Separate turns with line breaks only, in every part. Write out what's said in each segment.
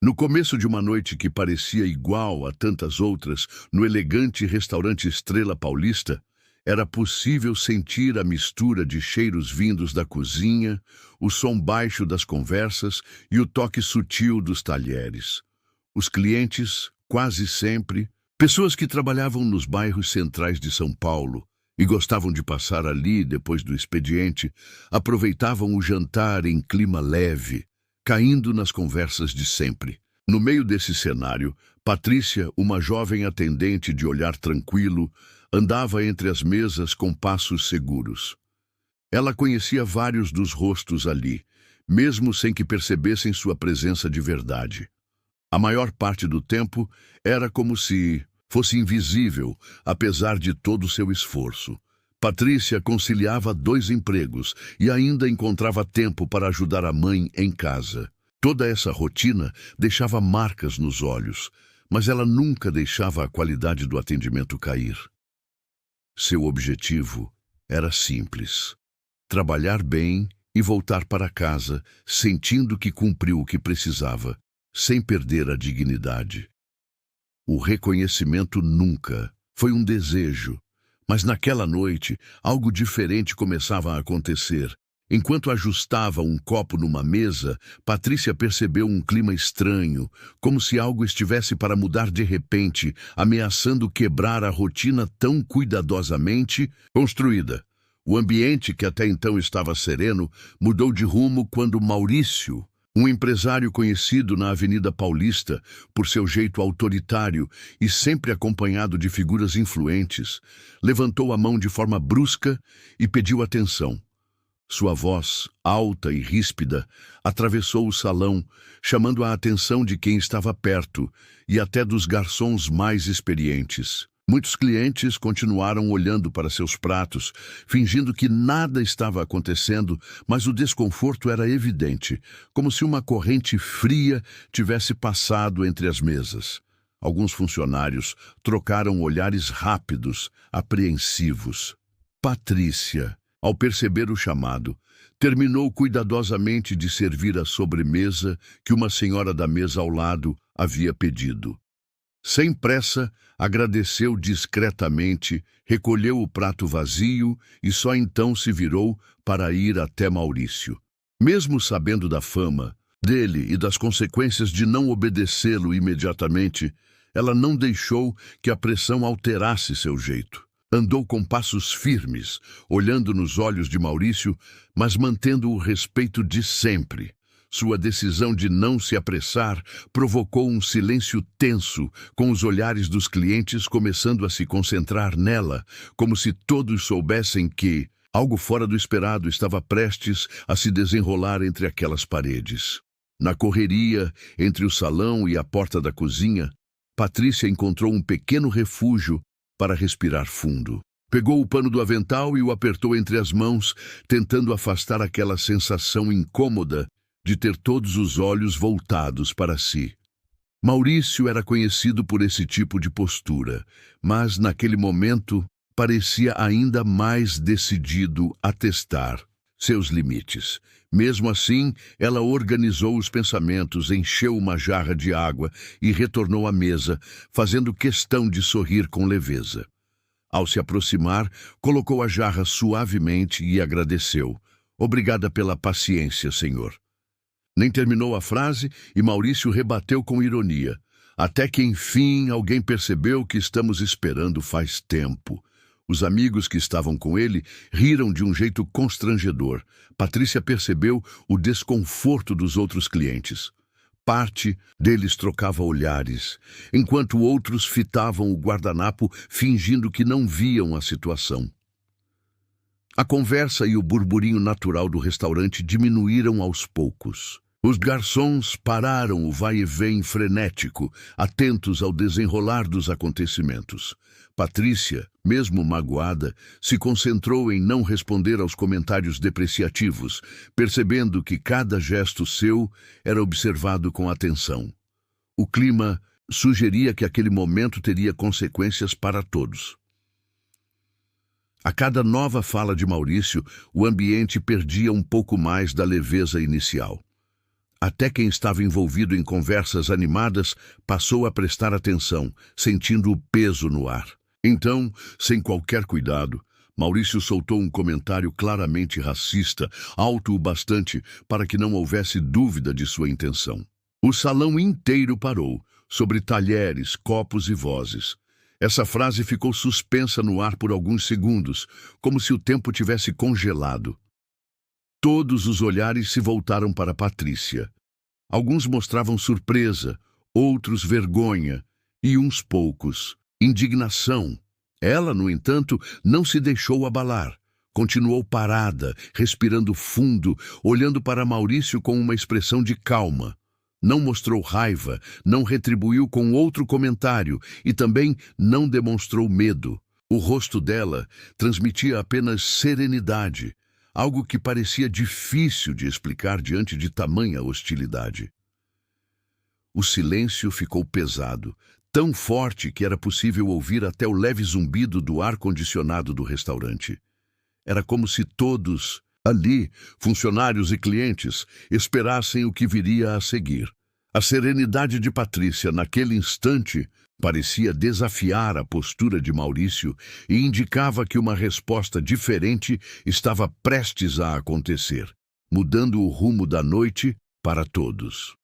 No começo de uma noite que parecia igual a tantas outras, no elegante restaurante Estrela Paulista, era possível sentir a mistura de cheiros vindos da cozinha, o som baixo das conversas e o toque sutil dos talheres. Os clientes, quase sempre, pessoas que trabalhavam nos bairros centrais de São Paulo e gostavam de passar ali depois do expediente, aproveitavam o jantar em clima leve, caindo nas conversas de sempre. No meio desse cenário, Patrícia, uma jovem atendente de olhar tranquilo, andava entre as mesas com passos seguros. Ela conhecia vários dos rostos ali, mesmo sem que percebessem sua presença de verdade. A maior parte do tempo era como se fosse invisível, apesar de todo o seu esforço. Patrícia conciliava 2 empregos e ainda encontrava tempo para ajudar a mãe em casa. Toda essa rotina deixava marcas nos olhos, mas ela nunca deixava a qualidade do atendimento cair. Seu objetivo era simples: trabalhar bem e voltar para casa, sentindo que cumpriu o que precisava, sem perder a dignidade. O reconhecimento nunca foi um desejo, mas naquela noite algo diferente começava a acontecer. Enquanto ajustava um copo numa mesa, Patrícia percebeu um clima estranho, como se algo estivesse para mudar de repente, ameaçando quebrar a rotina tão cuidadosamente construída. O ambiente, que até então estava sereno, mudou de rumo quando Maurício, um empresário conhecido na Avenida Paulista por seu jeito autoritário e sempre acompanhado de figuras influentes, levantou a mão de forma brusca e pediu atenção. Sua voz, alta e ríspida, atravessou o salão, chamando a atenção de quem estava perto e até dos garçons mais experientes. Muitos clientes continuaram olhando para seus pratos, fingindo que nada estava acontecendo, mas o desconforto era evidente, como se uma corrente fria tivesse passado entre as mesas. Alguns funcionários trocaram olhares rápidos, apreensivos. Patrícia, ao perceber o chamado, terminou cuidadosamente de servir a sobremesa que uma senhora da mesa ao lado havia pedido. Sem pressa, agradeceu discretamente, recolheu o prato vazio e só então se virou para ir até Maurício. Mesmo sabendo da fama dele e das consequências de não obedecê-lo imediatamente, ela não deixou que a pressão alterasse seu jeito. Andou com passos firmes, olhando nos olhos de Maurício, mas mantendo o respeito de sempre. Sua decisão de não se apressar provocou um silêncio tenso, com os olhares dos clientes começando a se concentrar nela, como se todos soubessem que algo fora do esperado estava prestes a se desenrolar entre aquelas paredes. Na correria, entre o salão e a porta da cozinha, Patrícia encontrou um pequeno refúgio para respirar fundo. Pegou o pano do avental e o apertou entre as mãos, tentando afastar aquela sensação incômoda de ter todos os olhos voltados para si. Maurício era conhecido por esse tipo de postura, mas naquele momento parecia ainda mais decidido a testar seus limites. Mesmo assim, ela organizou os pensamentos, encheu uma jarra de água e retornou à mesa, fazendo questão de sorrir com leveza. Ao se aproximar, colocou a jarra suavemente e agradeceu. "Obrigada pela paciência, senhor." Nem terminou a frase e Maurício rebateu com ironia. "Até que, enfim, alguém percebeu o que estamos esperando faz tempo." Os amigos que estavam com ele riram de um jeito constrangedor. Patrícia percebeu o desconforto dos outros clientes. Parte deles trocava olhares, enquanto outros fitavam o guardanapo, fingindo que não viam a situação. A conversa e o burburinho natural do restaurante diminuíram aos poucos. Os garçons pararam o vai-e-vem frenético, atentos ao desenrolar dos acontecimentos. Patrícia, mesmo magoada, se concentrou em não responder aos comentários depreciativos, percebendo que cada gesto seu era observado com atenção. O clima sugeria que aquele momento teria consequências para todos. A cada nova fala de Maurício, o ambiente perdia um pouco mais da leveza inicial. Até quem estava envolvido em conversas animadas passou a prestar atenção, sentindo o peso no ar. Então, sem qualquer cuidado, Maurício soltou um comentário claramente racista, alto o bastante para que não houvesse dúvida de sua intenção. O salão inteiro parou, sobre talheres, copos e vozes. Essa frase ficou suspensa no ar por alguns segundos, como se o tempo tivesse congelado. Todos os olhares se voltaram para Patrícia. Alguns mostravam surpresa, outros vergonha, e uns poucos, indignação. Ela, no entanto, não se deixou abalar. Continuou parada, respirando fundo, olhando para Maurício com uma expressão de calma. Não mostrou raiva, não retribuiu com outro comentário e também não demonstrou medo. O rosto dela transmitia apenas serenidade, algo que parecia difícil de explicar diante de tamanha hostilidade. O silêncio ficou pesado, tão forte que era possível ouvir até o leve zumbido do ar-condicionado do restaurante. Era como se todos, ali, funcionários e clientes, esperassem o que viria a seguir. A serenidade de Patrícia, naquele instante, parecia desafiar a postura de Maurício e indicava que uma resposta diferente estava prestes a acontecer, mudando o rumo da noite para todos.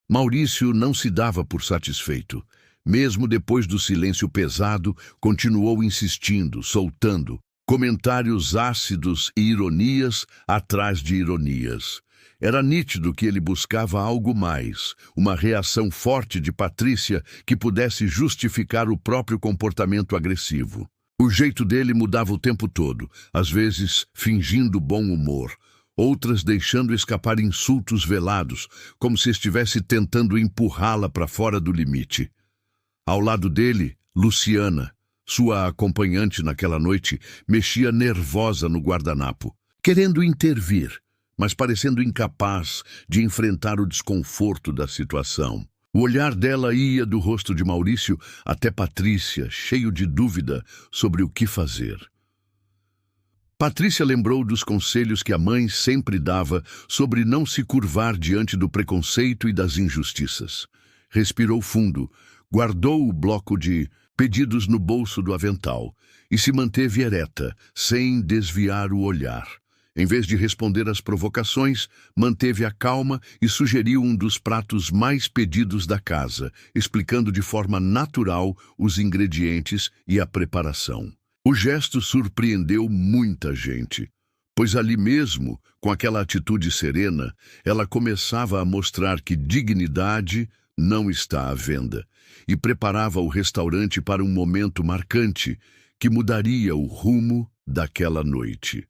Maurício não se dava por satisfeito. Mesmo depois do silêncio pesado, continuou insistindo, soltando comentários ácidos e ironias atrás de ironias. Era nítido que ele buscava algo mais, uma reação forte de Patrícia que pudesse justificar o próprio comportamento agressivo. O jeito dele mudava o tempo todo, às vezes fingindo bom humor, outras deixando escapar insultos velados, como se estivesse tentando empurrá-la para fora do limite. Ao lado dele, Luciana, sua acompanhante naquela noite, mexia nervosa no guardanapo, querendo intervir, mas parecendo incapaz de enfrentar o desconforto da situação. O olhar dela ia do rosto de Maurício até Patrícia, cheio de dúvida sobre o que fazer. Patrícia lembrou dos conselhos que a mãe sempre dava sobre não se curvar diante do preconceito e das injustiças. Respirou fundo, guardou o bloco de pedidos no bolso do avental e se manteve ereta, sem desviar o olhar. Em vez de responder às provocações, manteve a calma e sugeriu um dos pratos mais pedidos da casa, explicando de forma natural os ingredientes e a preparação. O gesto surpreendeu muita gente, pois ali mesmo, com aquela atitude serena, ela começava a mostrar que dignidade não está à venda e preparava o restaurante para um momento marcante que mudaria o rumo daquela noite.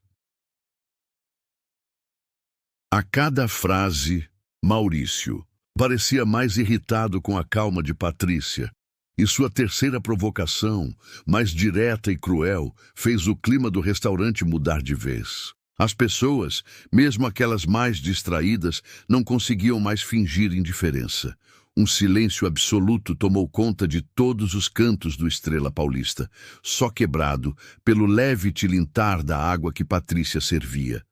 A cada frase, Maurício parecia mais irritado com a calma de Patrícia, e sua terceira provocação, mais direta e cruel, fez o clima do restaurante mudar de vez. As pessoas, mesmo aquelas mais distraídas, não conseguiam mais fingir indiferença. Um silêncio absoluto tomou conta de todos os cantos do Estrela Paulista, só quebrado pelo leve tilintar da água que Patrícia servia.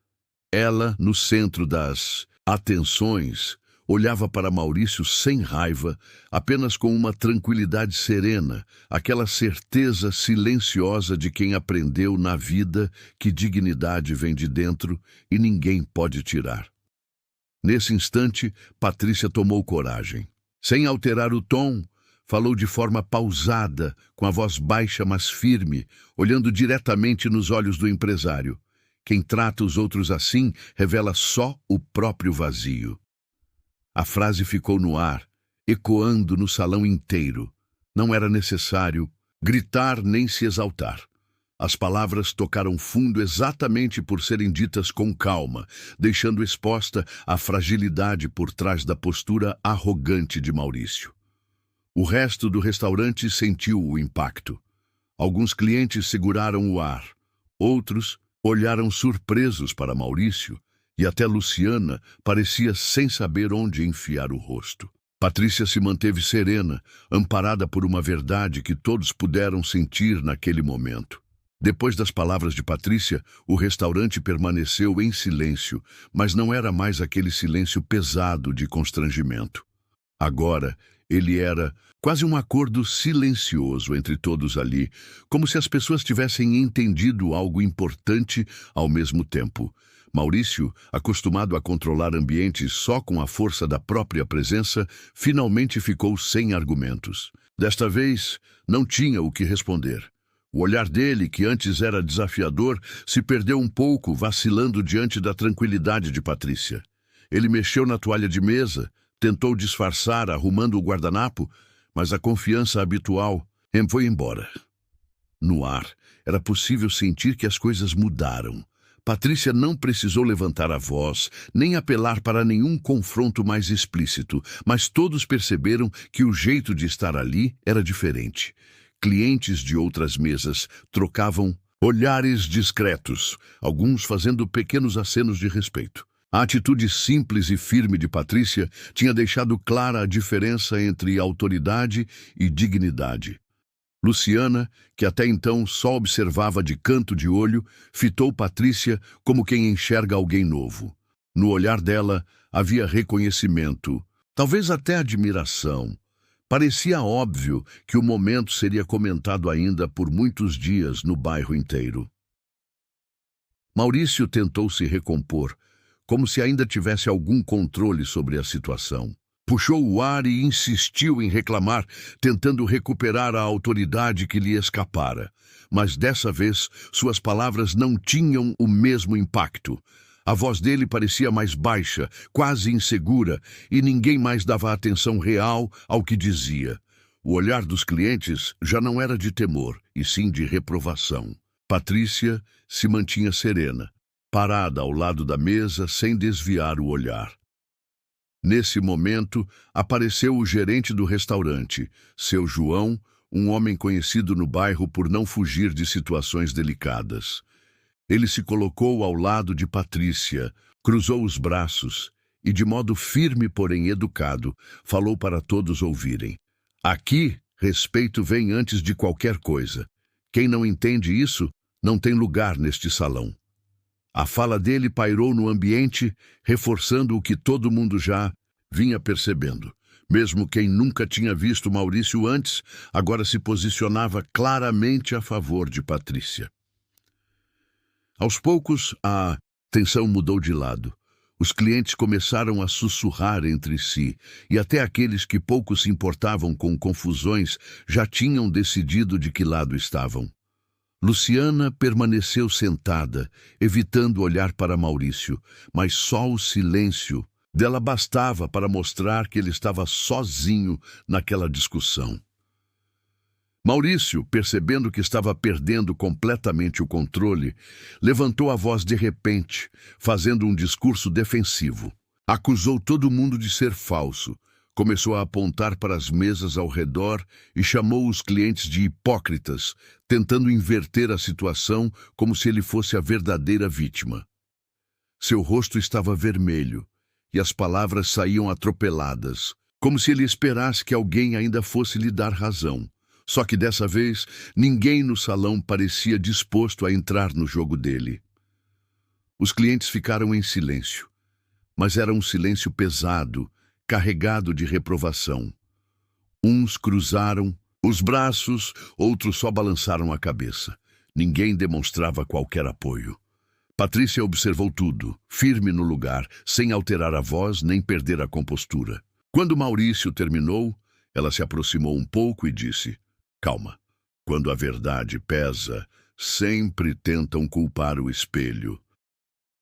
Ela, no centro das atenções, olhava para Maurício sem raiva, apenas com uma tranquilidade serena, aquela certeza silenciosa de quem aprendeu na vida que dignidade vem de dentro e ninguém pode tirar. Nesse instante, Patrícia tomou coragem. Sem alterar o tom, falou de forma pausada, com a voz baixa mas firme, olhando diretamente nos olhos do empresário. Quem trata os outros assim revela só o próprio vazio. A frase ficou no ar, ecoando no salão inteiro. Não era necessário gritar nem se exaltar. As palavras tocaram fundo exatamente por serem ditas com calma, deixando exposta a fragilidade por trás da postura arrogante de Maurício. O resto do restaurante sentiu o impacto. Alguns clientes seguraram o ar, outros olharam surpresos para Maurício e até Luciana parecia sem saber onde enfiar o rosto. Patrícia se manteve serena, amparada por uma verdade que todos puderam sentir naquele momento. Depois das palavras de Patrícia, o restaurante permaneceu em silêncio, mas não era mais aquele silêncio pesado de constrangimento. Agora, ele era quase um acordo silencioso entre todos ali, como se as pessoas tivessem entendido algo importante ao mesmo tempo. Maurício, acostumado a controlar ambientes só com a força da própria presença, finalmente ficou sem argumentos. Desta vez, não tinha o que responder. O olhar dele, que antes era desafiador, se perdeu um pouco, vacilando diante da tranquilidade de Patrícia. Ele mexeu na toalha de mesa, tentou disfarçar, arrumando o guardanapo, mas a confiança habitual foi embora. No ar, era possível sentir que as coisas mudaram. Patrícia não precisou levantar a voz, nem apelar para nenhum confronto mais explícito, mas todos perceberam que o jeito de estar ali era diferente. Clientes de outras mesas trocavam olhares discretos, alguns fazendo pequenos acenos de respeito. A atitude simples e firme de Patrícia tinha deixado clara a diferença entre autoridade e dignidade. Luciana, que até então só observava de canto de olho, fitou Patrícia como quem enxerga alguém novo. No olhar dela havia reconhecimento, talvez até admiração. Parecia óbvio que o momento seria comentado ainda por muitos dias no bairro inteiro. Maurício tentou se recompor, como se ainda tivesse algum controle sobre a situação. Puxou o ar e insistiu em reclamar, tentando recuperar a autoridade que lhe escapara. Mas dessa vez, suas palavras não tinham o mesmo impacto. A voz dele parecia mais baixa, quase insegura, e ninguém mais dava atenção real ao que dizia. O olhar dos clientes já não era de temor, e sim de reprovação. Patrícia se mantinha serena, parada ao lado da mesa sem desviar o olhar. Nesse momento, apareceu o gerente do restaurante, seu João, um homem conhecido no bairro por não fugir de situações delicadas. Ele se colocou ao lado de Patrícia, cruzou os braços e, de modo firme, porém educado, falou para todos ouvirem. Aqui, respeito vem antes de qualquer coisa. Quem não entende isso, não tem lugar neste salão. A fala dele pairou no ambiente, reforçando o que todo mundo já vinha percebendo. Mesmo quem nunca tinha visto Maurício antes, agora se posicionava claramente a favor de Patrícia. Aos poucos, a tensão mudou de lado. Os clientes começaram a sussurrar entre si, e até aqueles que pouco se importavam com confusões já tinham decidido de que lado estavam. Luciana permaneceu sentada, evitando olhar para Maurício, mas só o silêncio dela bastava para mostrar que ele estava sozinho naquela discussão. Maurício, percebendo que estava perdendo completamente o controle, levantou a voz de repente, fazendo um discurso defensivo. Acusou todo mundo de ser falso, começou a apontar para as mesas ao redor e chamou os clientes de hipócritas, tentando inverter a situação como se ele fosse a verdadeira vítima. Seu rosto estava vermelho e as palavras saíam atropeladas, como se ele esperasse que alguém ainda fosse lhe dar razão. Só que dessa vez, ninguém no salão parecia disposto a entrar no jogo dele. Os clientes ficaram em silêncio, mas era um silêncio pesado, carregado de reprovação. Uns cruzaram os braços, outros só balançaram a cabeça. Ninguém demonstrava qualquer apoio. Patrícia observou tudo, firme no lugar, sem alterar a voz nem perder a compostura. Quando Maurício terminou, ela se aproximou um pouco e disse: calma. Quando a verdade pesa, sempre tentam culpar o espelho.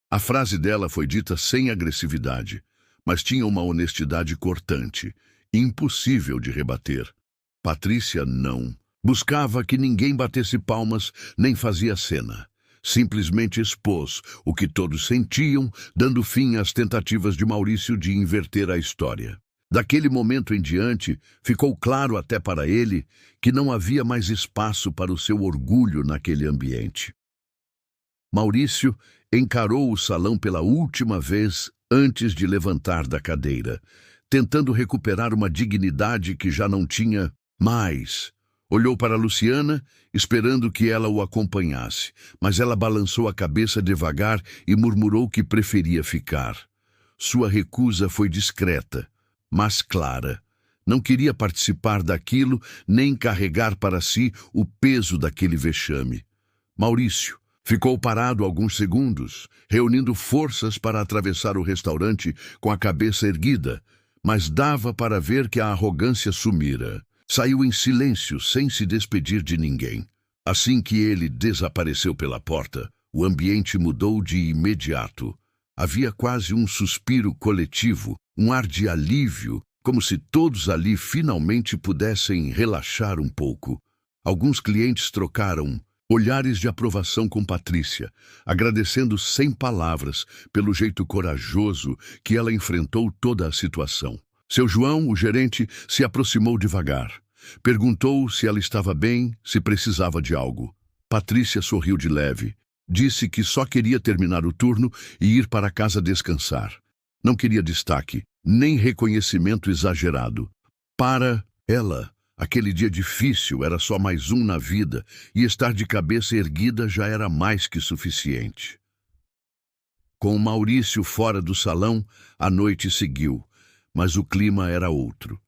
A frase dela foi dita sem agressividade, mas tinha uma honestidade cortante, impossível de rebater. Patrícia não. Buscava que ninguém batesse palmas, nem fazia cena. Simplesmente expôs o que todos sentiam, dando fim às tentativas de Maurício de inverter a história. Daquele momento em diante, ficou claro até para ele que não havia mais espaço para o seu orgulho naquele ambiente. Maurício encarou o salão pela última vez antes de levantar da cadeira, tentando recuperar uma dignidade que já não tinha mais. Olhou para Luciana, esperando que ela o acompanhasse, mas ela balançou a cabeça devagar e murmurou que preferia ficar. Sua recusa foi discreta, mas clara. Não queria participar daquilo, nem carregar para si o peso daquele vexame. Maurício ficou parado alguns segundos, reunindo forças para atravessar o restaurante com a cabeça erguida, mas dava para ver que a arrogância sumira. Saiu em silêncio, sem se despedir de ninguém. Assim que ele desapareceu pela porta, o ambiente mudou de imediato. Havia quase um suspiro coletivo, um ar de alívio, como se todos ali finalmente pudessem relaxar um pouco. Alguns clientes trocaram olhares de aprovação com Patrícia, agradecendo sem palavras pelo jeito corajoso que ela enfrentou toda a situação. Seu João, o gerente, se aproximou devagar. Perguntou se ela estava bem, se precisava de algo. Patrícia sorriu de leve. Disse que só queria terminar o turno e ir para casa descansar. Não queria destaque, nem reconhecimento exagerado. Para ela, aquele dia difícil era só mais um na vida e estar de cabeça erguida já era mais que suficiente. Com Maurício fora do salão, a noite seguiu, mas o clima era outro.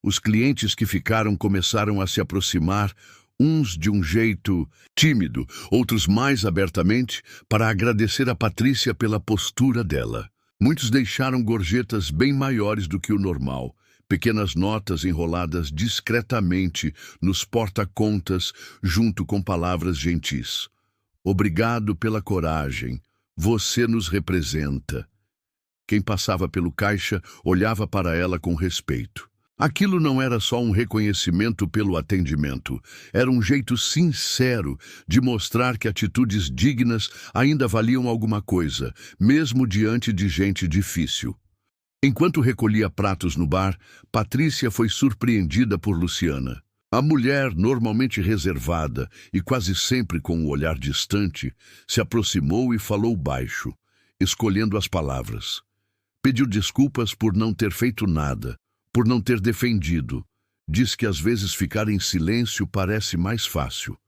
Os clientes que ficaram começaram a se aproximar, uns de um jeito tímido, outros mais abertamente, para agradecer a Patrícia pela postura dela. Muitos deixaram gorjetas bem maiores do que o normal, pequenas notas enroladas discretamente nos porta-contas, junto com palavras gentis. Obrigado pela coragem, você nos representa. Quem passava pelo caixa olhava para ela com respeito. Aquilo não era só um reconhecimento pelo atendimento, era um jeito sincero de mostrar que atitudes dignas ainda valiam alguma coisa, mesmo diante de gente difícil. Enquanto recolhia pratos no bar, Patrícia foi surpreendida por Luciana. A mulher, normalmente reservada e quase sempre com um olhar distante, se aproximou e falou baixo, escolhendo as palavras. Pediu desculpas por não ter feito nada, por não ter defendido. Diz que às vezes ficar em silêncio parece mais fácil,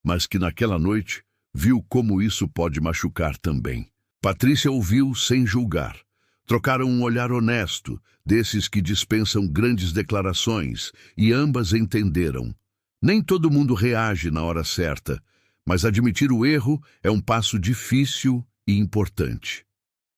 mas que naquela noite viu como isso pode machucar também. Patrícia ouviu sem julgar. Trocaram um olhar honesto, desses que dispensam grandes declarações, e ambas entenderam. Nem todo mundo reage na hora certa, mas admitir o erro é um passo difícil e importante.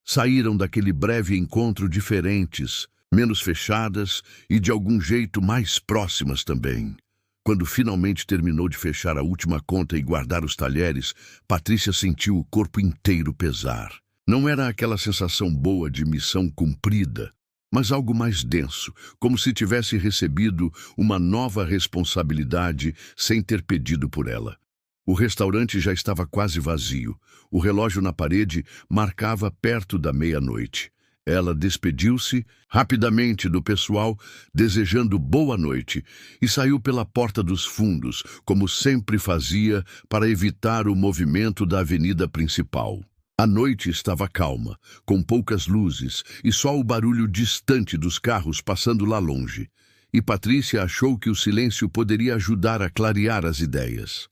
Saíram daquele breve encontro diferentes, menos fechadas e de algum jeito mais próximas também. Quando finalmente terminou de fechar a última conta e guardar os talheres, Patrícia sentiu o corpo inteiro pesar. Não era aquela sensação boa de missão cumprida, mas algo mais denso, como se tivesse recebido uma nova responsabilidade sem ter pedido por ela. O restaurante já estava quase vazio. O relógio na parede marcava perto da meia-noite. Ela despediu-se rapidamente do pessoal, desejando boa noite, e saiu pela porta dos fundos, como sempre fazia, para evitar o movimento da avenida principal. A noite estava calma, com poucas luzes e só o barulho distante dos carros passando lá longe. E Patrícia achou que o silêncio poderia ajudar a clarear as ideias.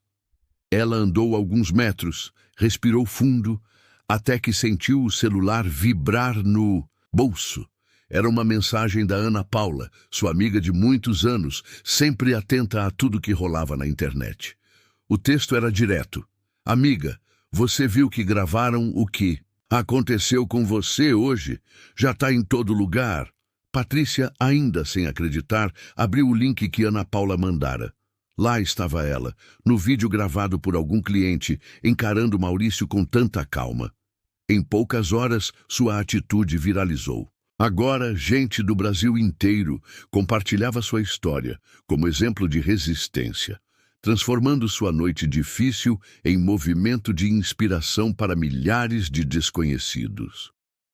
Ela andou alguns metros, respirou fundo, até que sentiu o celular vibrar no bolso. Era uma mensagem da Ana Paula, sua amiga de muitos anos, sempre atenta a tudo que rolava na internet. O texto era direto. Amiga, você viu que gravaram o que aconteceu com você hoje? Já está em todo lugar. Patrícia, ainda sem acreditar, abriu o link que Ana Paula mandara. Lá estava ela, no vídeo gravado por algum cliente, encarando Maurício com tanta calma. Em poucas horas, sua atitude viralizou. Agora, gente do Brasil inteiro compartilhava sua história como exemplo de resistência, transformando sua noite difícil em movimento de inspiração para milhares de desconhecidos.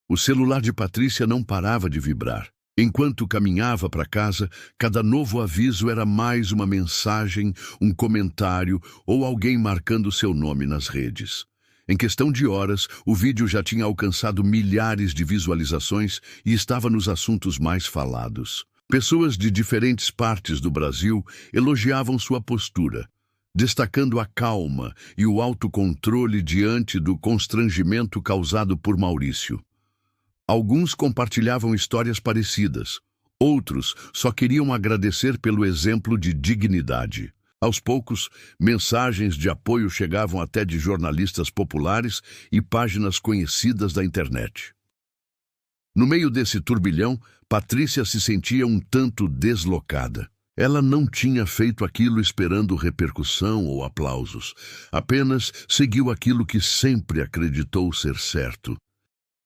O celular de Patrícia não parava de vibrar. Enquanto caminhava para casa, cada novo aviso era mais uma mensagem, um comentário ou alguém marcando seu nome nas redes. Em questão de horas, o vídeo já tinha alcançado milhares de visualizações e estava nos assuntos mais falados. Pessoas de diferentes partes do Brasil elogiavam sua postura, destacando a calma e o autocontrole diante do constrangimento causado por Maurício. Alguns compartilhavam histórias parecidas, outros só queriam agradecer pelo exemplo de dignidade. Aos poucos, mensagens de apoio chegavam até de jornalistas populares e páginas conhecidas da internet. No meio desse turbilhão, Patrícia se sentia um tanto deslocada. Ela não tinha feito aquilo esperando repercussão ou aplausos. Apenas seguiu aquilo que sempre acreditou ser certo.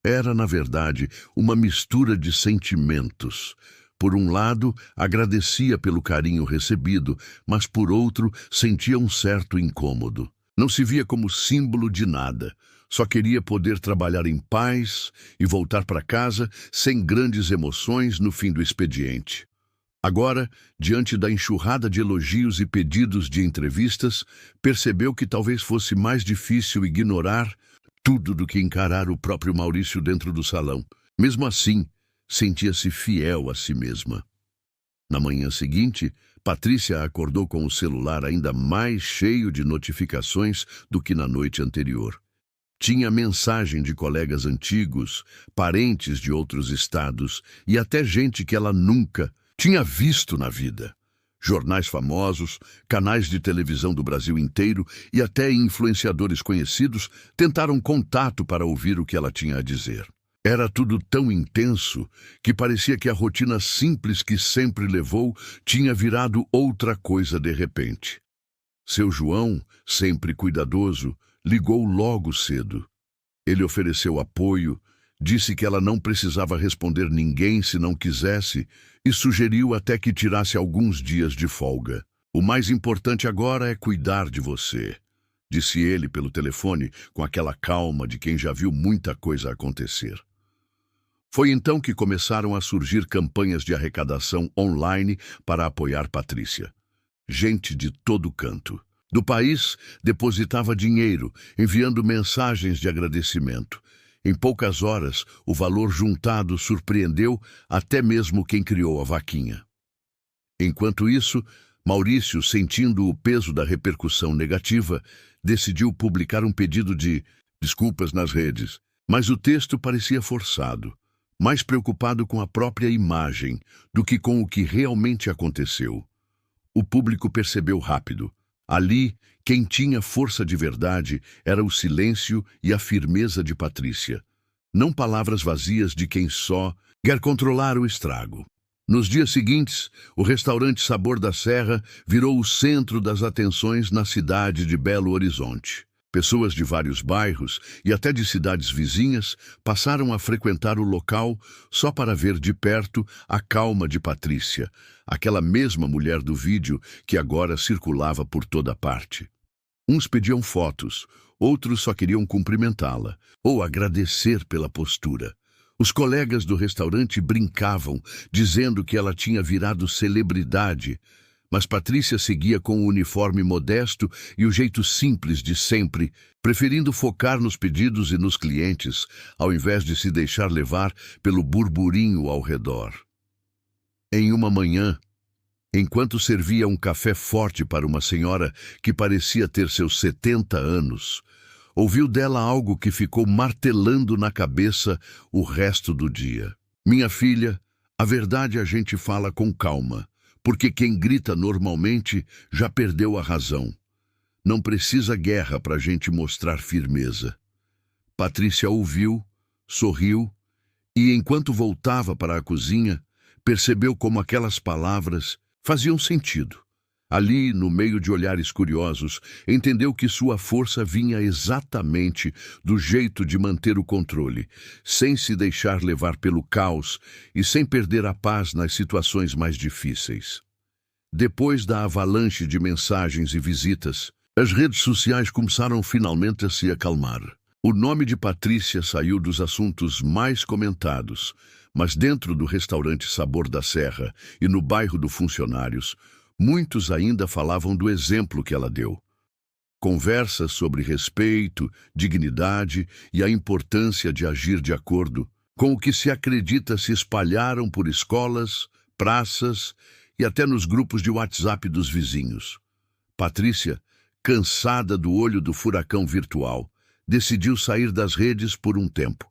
Era, na verdade, uma mistura de sentimentos. Por um lado, agradecia pelo carinho recebido, mas por outro, sentia um certo incômodo. Não se via como símbolo de nada. Só queria poder trabalhar em paz e voltar para casa sem grandes emoções no fim do expediente. Agora, diante da enxurrada de elogios e pedidos de entrevistas, percebeu que talvez fosse mais difícil ignorar tudo do que encarar o próprio Maurício dentro do salão. Mesmo assim, sentia-se fiel a si mesma. Na manhã seguinte, Patrícia acordou com o celular ainda mais cheio de notificações do que na noite anterior. Tinha mensagem de colegas antigos, parentes de outros estados e até gente que ela nunca tinha visto na vida. Jornais famosos, canais de televisão do Brasil inteiro e até influenciadores conhecidos tentaram contato para ouvir o que ela tinha a dizer. Era tudo tão intenso que parecia que a rotina simples que sempre levou tinha virado outra coisa de repente. Seu João, sempre cuidadoso, ligou logo cedo. Ele ofereceu apoio, disse que ela não precisava responder ninguém se não quisesse e sugeriu até que tirasse alguns dias de folga. "O mais importante agora é cuidar de você", disse ele pelo telefone com aquela calma de quem já viu muita coisa acontecer. Foi então que começaram a surgir campanhas de arrecadação online para apoiar Patrícia. Gente de todo canto do país depositava dinheiro, enviando mensagens de agradecimento. Em poucas horas, o valor juntado surpreendeu até mesmo quem criou a vaquinha. Enquanto isso, Maurício, sentindo o peso da repercussão negativa, decidiu publicar um pedido de desculpas nas redes, mas o texto parecia forçado, mais preocupado com a própria imagem do que com o que realmente aconteceu. O público percebeu rápido. Ali, quem tinha força de verdade era o silêncio e a firmeza de Patrícia, não palavras vazias de quem só quer controlar o estrago. Nos dias seguintes, o restaurante Sabor da Serra virou o centro das atenções na cidade de Belo Horizonte. Pessoas de vários bairros e até de cidades vizinhas passaram a frequentar o local só para ver de perto a calma de Patrícia, aquela mesma mulher do vídeo que agora circulava por toda parte. Uns pediam fotos, outros só queriam cumprimentá-la ou agradecer pela postura. Os colegas do restaurante brincavam, dizendo que ela tinha virado celebridade, mas Patrícia seguia com o uniforme modesto e o jeito simples de sempre, preferindo focar nos pedidos e nos clientes, ao invés de se deixar levar pelo burburinho ao redor. Em uma manhã, enquanto servia um café forte para uma senhora que parecia ter seus 70 anos, ouviu dela algo que ficou martelando na cabeça o resto do dia. "Minha filha, a verdade a gente fala com calma, porque quem grita normalmente já perdeu a razão. Não precisa guerra para a gente mostrar firmeza." Patrícia ouviu, sorriu e, enquanto voltava para a cozinha, percebeu como aquelas palavras faziam sentido. Ali, no meio de olhares curiosos, entendeu que sua força vinha exatamente do jeito de manter o controle, sem se deixar levar pelo caos e sem perder a paz nas situações mais difíceis. Depois da avalanche de mensagens e visitas, as redes sociais começaram finalmente a se acalmar. O nome de Patrícia saiu dos assuntos mais comentados, mas dentro do restaurante Sabor da Serra e no bairro do Funcionários, muitos ainda falavam do exemplo que ela deu. Conversas sobre respeito, dignidade e a importância de agir de acordo com o que se acredita se espalharam por escolas, praças e até nos grupos de WhatsApp dos vizinhos. Patrícia, cansada do olho do furacão virtual, decidiu sair das redes por um tempo.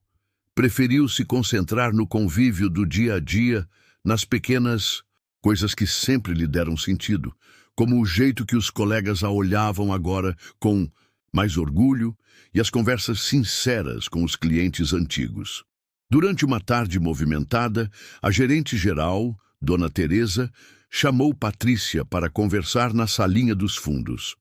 Preferiu se concentrar no convívio do dia a dia, nas pequenas coisas que sempre lhe deram sentido, como o jeito que os colegas a olhavam agora com mais orgulho e as conversas sinceras com os clientes antigos. Durante uma tarde movimentada, a gerente-geral, Dona Teresa, chamou Patrícia para conversar na salinha dos fundos.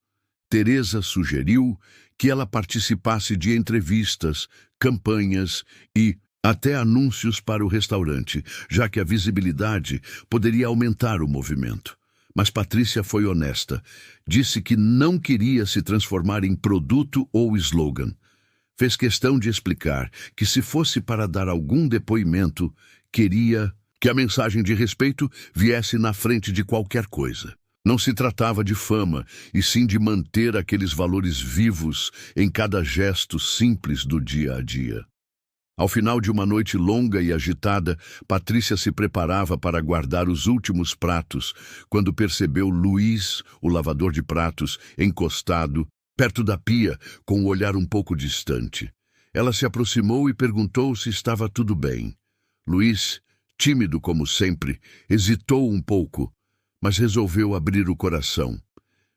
Teresa sugeriu que ela participasse de entrevistas, campanhas e até anúncios para o restaurante, já que a visibilidade poderia aumentar o movimento. Mas Patrícia foi honesta. Disse que não queria se transformar em produto ou slogan. Fez questão de explicar que, se fosse para dar algum depoimento, queria que a mensagem de respeito viesse na frente de qualquer coisa. Não se tratava de fama, e sim de manter aqueles valores vivos em cada gesto simples do dia a dia. Ao final de uma noite longa e agitada, Patrícia se preparava para guardar os últimos pratos, quando percebeu Luiz, o lavador de pratos, encostado, perto da pia, com o olhar um pouco distante. Ela se aproximou e perguntou se estava tudo bem. Luiz, tímido como sempre, hesitou um pouco, mas resolveu abrir o coração.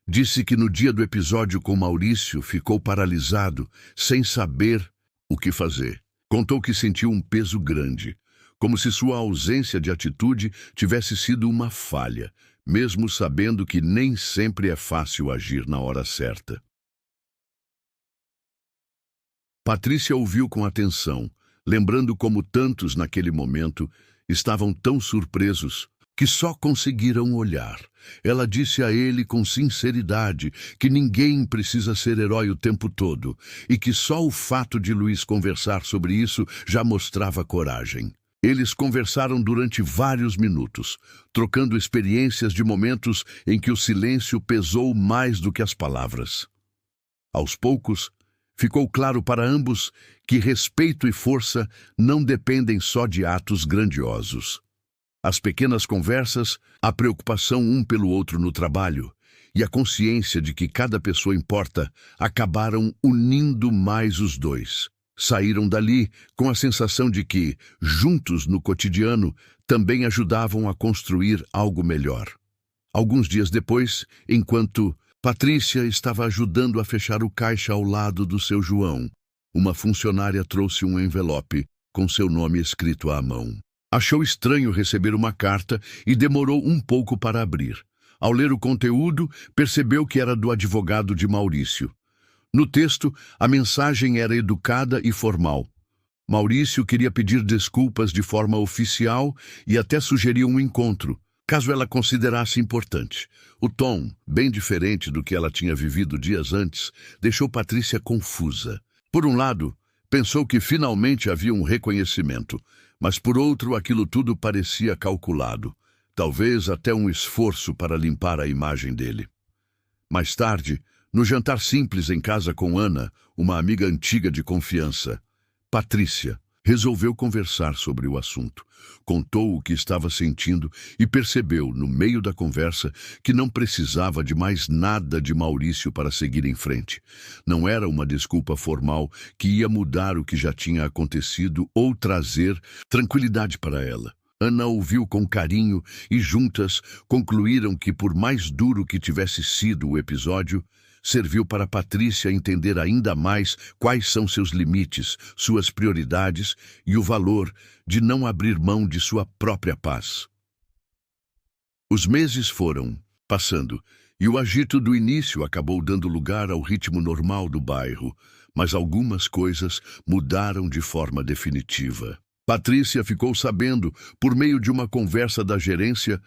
Disse que no dia do episódio com Maurício ficou paralisado, sem saber o que fazer. Contou que sentiu um peso grande, como se sua ausência de atitude tivesse sido uma falha, mesmo sabendo que nem sempre é fácil agir na hora certa. Patrícia ouviu com atenção, lembrando como tantos naquele momento estavam tão surpresos que só conseguiram olhar. Ela disse a ele com sinceridade que ninguém precisa ser herói o tempo todo e que só o fato de Luiz conversar sobre isso já mostrava coragem. Eles conversaram durante vários minutos, trocando experiências de momentos em que o silêncio pesou mais do que as palavras. Aos poucos, ficou claro para ambos que respeito e força não dependem só de atos grandiosos. As pequenas conversas, a preocupação um pelo outro no trabalho e a consciência de que cada pessoa importa acabaram unindo mais os dois. Saíram dali com a sensação de que, juntos no cotidiano, também ajudavam a construir algo melhor. Alguns dias depois, enquanto Patrícia estava ajudando a fechar o caixa ao lado do seu João, uma funcionária trouxe um envelope com seu nome escrito à mão. Achou estranho receber uma carta e demorou um pouco para abrir. Ao ler o conteúdo, percebeu que era do advogado de Maurício. No texto, a mensagem era educada e formal. Maurício queria pedir desculpas de forma oficial e até sugeriu um encontro, caso ela considerasse importante. O tom, bem diferente do que ela tinha vivido dias antes, deixou Patrícia confusa. Por um lado, pensou que finalmente havia um reconhecimento, mas por outro aquilo tudo parecia calculado, talvez até um esforço para limpar a imagem dele. Mais tarde, no jantar simples em casa com Ana, uma amiga antiga de confiança, Patrícia resolveu conversar sobre o assunto. Contou o que estava sentindo e percebeu, no meio da conversa, que não precisava de mais nada de Maurício para seguir em frente. Não era uma desculpa formal que ia mudar o que já tinha acontecido ou trazer tranquilidade para ela. Ana ouviu com carinho e juntas concluíram que, por mais duro que tivesse sido o episódio, serviu para Patrícia entender ainda mais quais são seus limites, suas prioridades e o valor de não abrir mão de sua própria paz. Os meses foram passando e o agito do início acabou dando lugar ao ritmo normal do bairro, mas algumas coisas mudaram de forma definitiva. Patrícia ficou sabendo, por meio de uma conversa da gerência,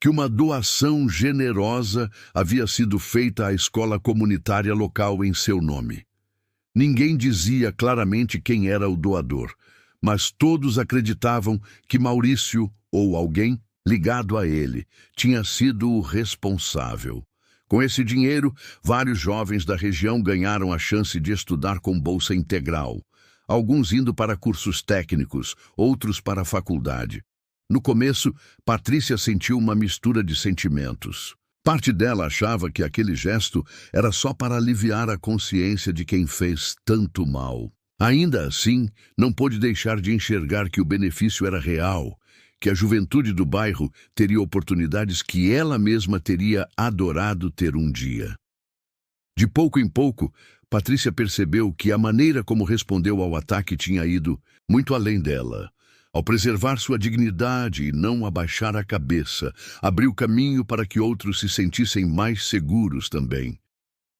que uma doação generosa havia sido feita à escola comunitária local em seu nome. Ninguém dizia claramente quem era o doador, mas todos acreditavam que Maurício, ou alguém ligado a ele, tinha sido o responsável. Com esse dinheiro, vários jovens da região ganharam a chance de estudar com bolsa integral, alguns indo para cursos técnicos, outros para a faculdade. No começo, Patrícia sentiu uma mistura de sentimentos. Parte dela achava que aquele gesto era só para aliviar a consciência de quem fez tanto mal. Ainda assim, não pôde deixar de enxergar que o benefício era real, que a juventude do bairro teria oportunidades que ela mesma teria adorado ter um dia. De pouco em pouco, Patrícia percebeu que a maneira como respondeu ao ataque tinha ido muito além dela. Ao preservar sua dignidade e não abaixar a cabeça, abriu caminho para que outros se sentissem mais seguros também.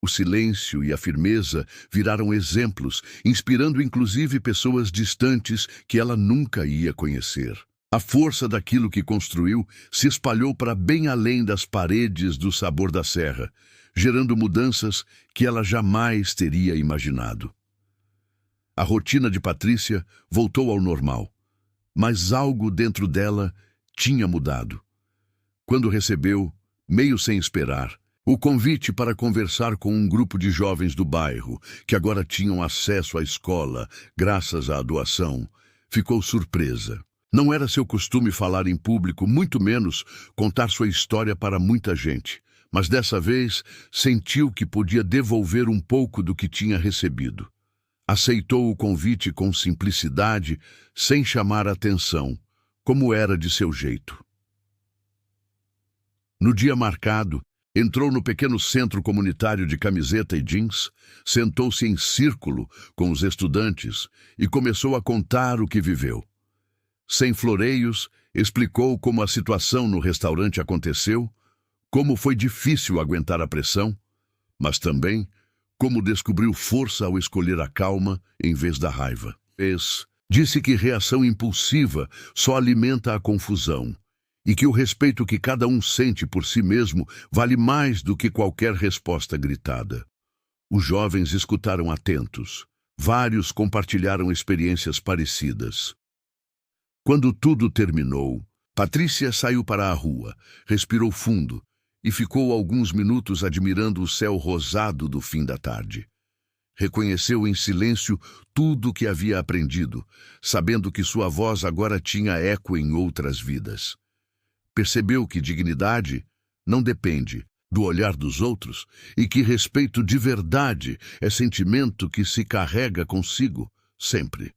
O silêncio e a firmeza viraram exemplos, inspirando inclusive pessoas distantes que ela nunca ia conhecer. A força daquilo que construiu se espalhou para bem além das paredes do Sabor da Serra, gerando mudanças que ela jamais teria imaginado. A rotina de Patrícia voltou ao normal. Mas algo dentro dela tinha mudado. Quando recebeu, meio sem esperar, o convite para conversar com um grupo de jovens do bairro, que agora tinham acesso à escola, graças à doação, ficou surpresa. Não era seu costume falar em público, muito menos contar sua história para muita gente, mas dessa vez sentiu que podia devolver um pouco do que tinha recebido. Aceitou o convite com simplicidade, sem chamar atenção, como era de seu jeito. No dia marcado, entrou no pequeno centro comunitário de camiseta e jeans, sentou-se em círculo com os estudantes e começou a contar o que viveu. Sem floreios, explicou como a situação no restaurante aconteceu, como foi difícil aguentar a pressão, mas também como descobriu força ao escolher a calma em vez da raiva. Disse que reação impulsiva só alimenta a confusão e que o respeito que cada um sente por si mesmo vale mais do que qualquer resposta gritada. Os jovens escutaram atentos. Vários compartilharam experiências parecidas. Quando tudo terminou, Patrícia saiu para a rua, respirou fundo e ficou alguns minutos admirando o céu rosado do fim da tarde. Reconheceu em silêncio tudo o que havia aprendido, sabendo que sua voz agora tinha eco em outras vidas. Percebeu que dignidade não depende do olhar dos outros e que respeito de verdade é sentimento que se carrega consigo sempre.